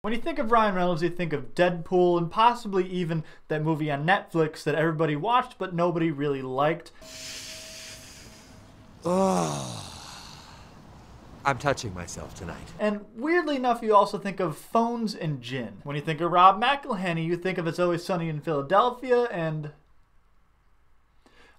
When you think of Ryan Reynolds, you think of Deadpool and possibly even that movie on Netflix that everybody watched but nobody really liked. I'm touching myself tonight. And weirdly enough, you also think of Phones and Gin. When you think of Rob McElhenney, you think of It's Always Sunny in Philadelphia, and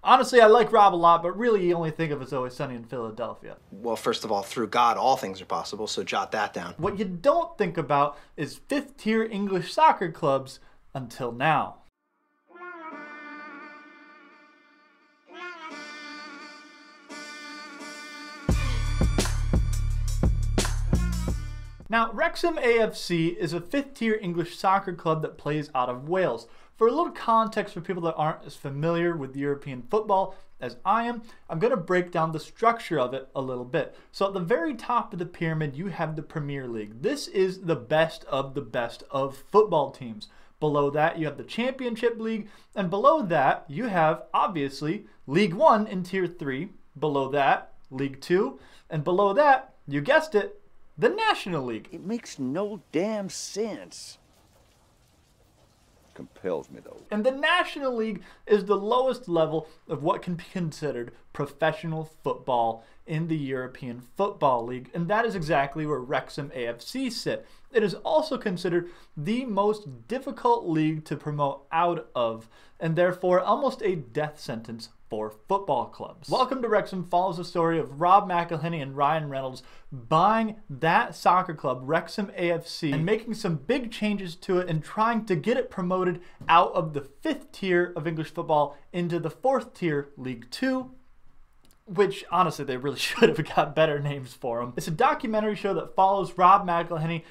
honestly, I like Rob a lot, but really you only think of It's Always Sunny in Philadelphia. Well, first of all, through God, all things are possible, so jot that down. What you don't think about is fifth-tier English soccer clubs until now. Now, Wrexham AFC is a fifth-tier English soccer club that plays out of Wales. For a little context for people that aren't as familiar with European football as I am, I'm going to break down the structure of it a little bit. So at the very top of the pyramid, you have the Premier League. This is the best of football teams. Below that, you have the Championship League, and below that, you have, obviously, League One in Tier 3. Below that, League 2, and below that, you guessed it, the National League. It makes no damn sense. Compels me, though. And the National League is the lowest level of what can be considered professional football in the European Football League, and that is exactly where Wrexham AFC sit. It is also considered the most difficult league to promote out of, and therefore almost a death sentence for football clubs. Welcome to Wrexham follows the story of Rob McElhenney and Ryan Reynolds buying that soccer club, Wrexham AFC, and making some big changes to it and trying to get it promoted out of the 5th tier of English football into the 4th tier, League 2, which honestly they really should have got better names for them. It's a documentary show that follows Rob McElhenney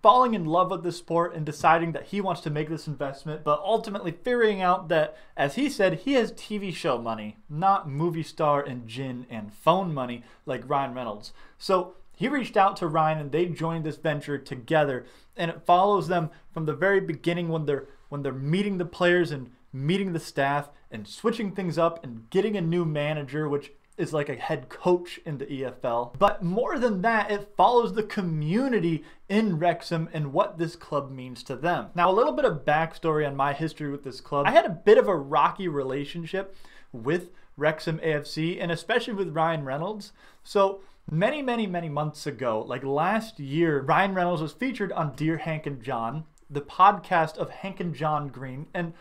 falling in love with the sport and deciding that he wants to make this investment, but ultimately figuring out that, as he said, he has TV show money, not movie star and gin and phone money like Ryan Reynolds. So he reached out to Ryan and they joined this venture together, and it follows them from the very beginning when they're meeting the players and meeting the staff and switching things up and getting a new manager, which is like a head coach in the EFL. But more than that, it follows the community in Wrexham and what this club means to them. Now, a little bit of backstory on my history with this club. I had a bit of a rocky relationship with Wrexham AFC, and especially with Ryan Reynolds. So many months ago, like last year, Ryan Reynolds was featured on Dear Hank and John, the podcast of Hank and John Green, and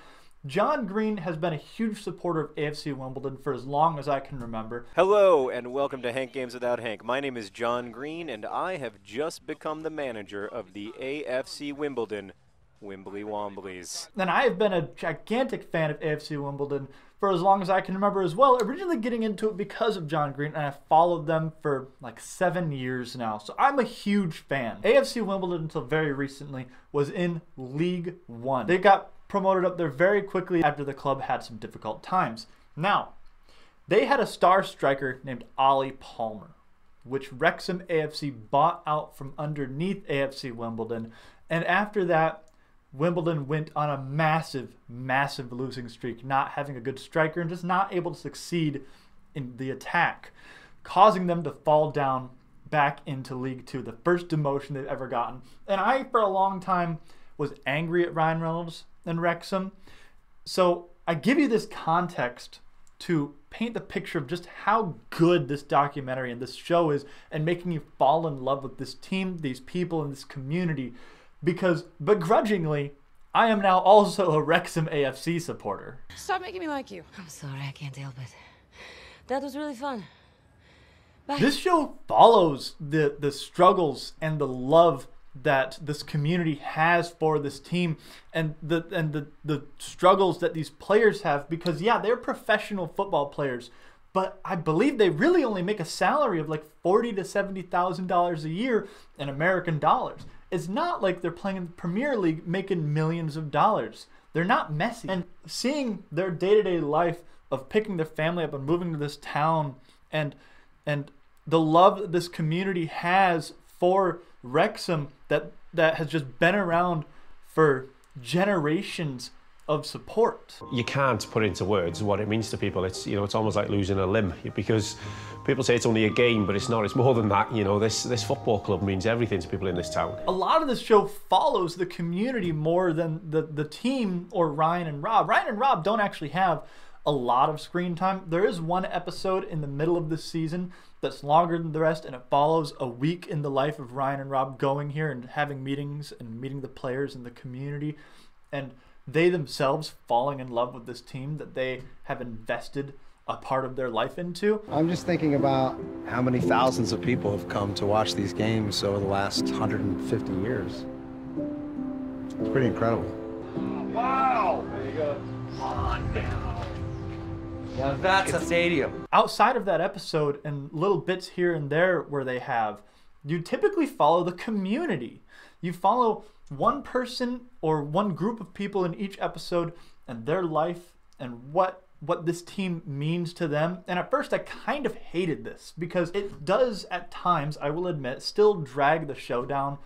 John Green has been a huge supporter of AFC Wimbledon for as long as I can remember. Hello and welcome to Hank Games Without Hank. My name is John Green and I have just become the manager of the AFC Wimbledon Wimbly Womblies. And I have been a gigantic fan of AFC Wimbledon for as long as I can remember as well, originally getting into it because of John Green, and I've followed them for like 7 years now. So I'm a huge fan. AFC Wimbledon until very recently was in League One. They got promoted up there very quickly after the club had some difficult times. Now, they had a star striker named Ollie Palmer, which Wrexham AFC bought out from underneath AFC Wimbledon, and after that, Wimbledon went on a massive losing streak, not having a good striker and just not able to succeed in the attack, causing them to fall down back into League Two, the first demotion they've ever gotten. And I, for a long time, was angry at Ryan Reynolds and Wrexham. So I give you this context to paint the picture of just how good this documentary and this show is, and making you fall in love with this team, these people, and this community, because begrudgingly, I am now also a Wrexham AFC supporter. Stop making me like you. I'm sorry, I can't help it. That was really fun. Bye. This show follows the struggles and the love that this community has for this team, and the struggles that these players have, because yeah, they're professional football players, but I believe they really only make a salary of like $40,000 to $70,000 a year in American dollars. It's not like they're playing in the Premier League making millions of dollars. They're not Messi. And seeing their day-to-day life of picking their family up and moving to this town, and the love that this community has for Wrexham that has just been around for generations of support. You can't put into words what it means to people. It's, you know, it's almost like losing a limb, because people say it's only a game, but it's not. It's more than that. You know, this football club means everything to people in this town. A lot of this show follows the community more than the team or Ryan and Rob. Ryan and Rob don't actually have a lot of screen time. There is one episode in the middle of the season that's longer than the rest, and it follows a week in the life of Ryan and Rob going here and having meetings and meeting the players in the community, and they themselves falling in love with this team that they have invested a part of their life into. I'm just thinking about how many thousands of people have come to watch these games over the last 150 years. It's pretty incredible. Wow! There you go. On now. Now that's a stadium. Outside of that episode and little bits here and there where they have, you typically follow the community. You follow one person or one group of people in each episode and their life and what this team means to them. And at first I kind of hated this because it does at times, I will admit, still drag the show down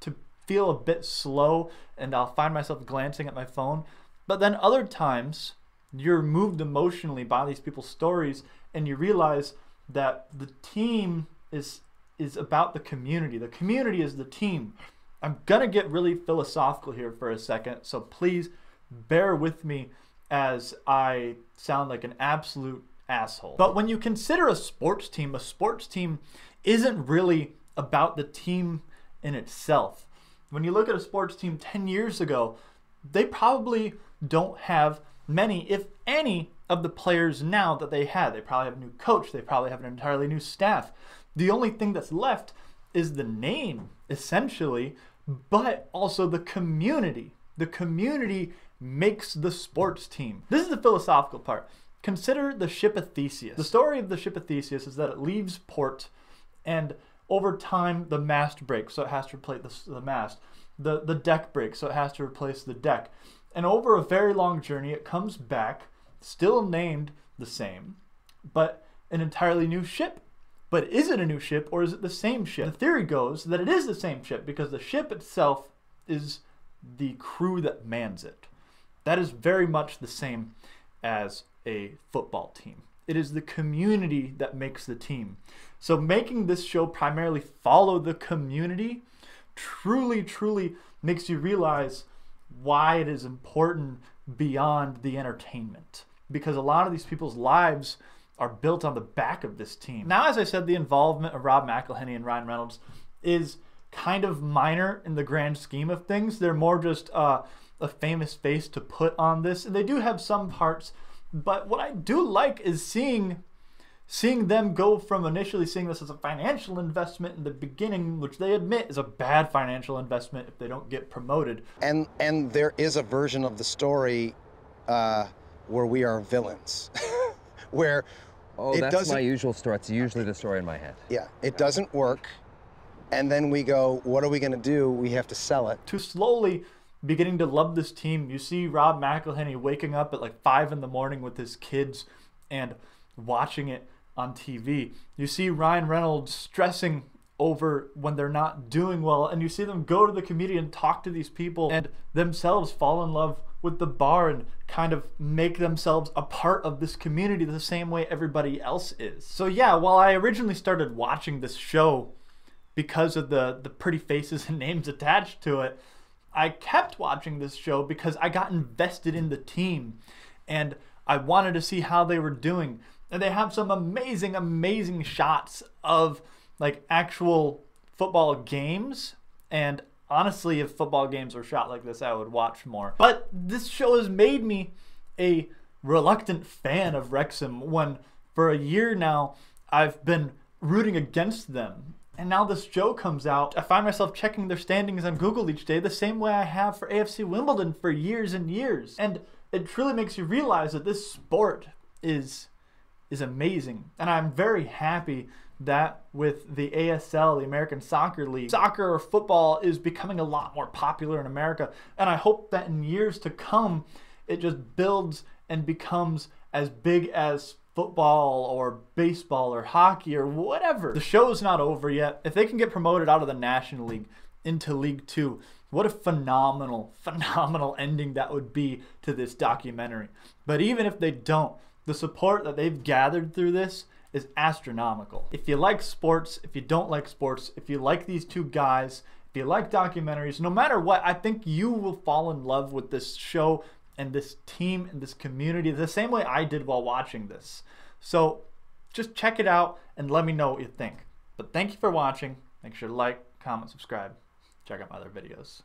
to feel a bit slow, and I'll find myself glancing at my phone. But then other times you're moved emotionally by these people's stories and you realize that the team is about the community. The community is the team. I'm gonna get really philosophical here for a second, so please bear with me as I sound like an absolute asshole. But when you consider a sports team isn't really about the team in itself. When you look at a sports team 10 years ago, they probably don't have many, if any, of the players now that they had. They probably have a new coach. They probably have an entirely new staff. The only thing that's left is the name, essentially, but also the community. The community makes the sports team. This is the philosophical part. Consider the ship of Theseus. The story of the ship of Theseus is that it leaves port, and over time the mast breaks, so it has to replace the mast. The deck breaks, so it has to replace the deck. And over a very long journey, it comes back, still named the same, but an entirely new ship. But is it a new ship, or is it the same ship? The theory goes that it is the same ship because the ship itself is the crew that mans it. That is very much the same as a football team. It is the community that makes the team. So making this show primarily follow the community truly makes you realize why it is important beyond the entertainment. Because a lot of these people's lives are built on the back of this team. Now, as I said, the involvement of Rob McElhenney and Ryan Reynolds is kind of minor in the grand scheme of things. They're more just a famous face to put on this. And they do have some parts, but what I do like is seeing them go from initially seeing this as a financial investment in the beginning, which they admit is a bad financial investment if they don't get promoted. And there is a version of the story where we are villains, where that's my usual story. It's usually the story in my head. Yeah, it doesn't work, and then we go, what are we going to do? We have to sell it. To slowly beginning to love this team, you see Rob McElhenney waking up at like 5 in the morning with his kids and watching it on TV. You see Ryan Reynolds stressing over when they're not doing well, and you see them go to the community and talk to these people and themselves fall in love with the bar and kind of make themselves a part of this community the same way everybody else is. So yeah, while I originally started watching this show because of the pretty faces and names attached to it, I kept watching this show because I got invested in the team and I wanted to see how they were doing. And they have some amazing shots of like actual football games, and honestly, if football games were shot like this, I would watch more. But this show has made me a reluctant fan of Wrexham when for a year now I've been rooting against them. And now this show comes out, I find myself checking their standings on Google each day the same way I have for AFC Wimbledon for years and years. And it truly makes you realize that this sport is amazing. And I'm very happy that with the ASL, the American Soccer League, soccer or football is becoming a lot more popular in America. And I hope that in years to come, it just builds and becomes as big as football or baseball or hockey or whatever. The show is not over yet. If they can get promoted out of the National League into League 2, What a phenomenal, phenomenal ending that would be to this documentary. But even if they don't, the support that they've gathered through this is astronomical. If you like sports, if you don't like sports, if you like these two guys, if you like documentaries, no matter what, I think you will fall in love with this show and this team and this community the same way I did while watching this. So just check it out and let me know what you think. But thank you for watching. Make sure to like, comment, subscribe. Check out my other videos.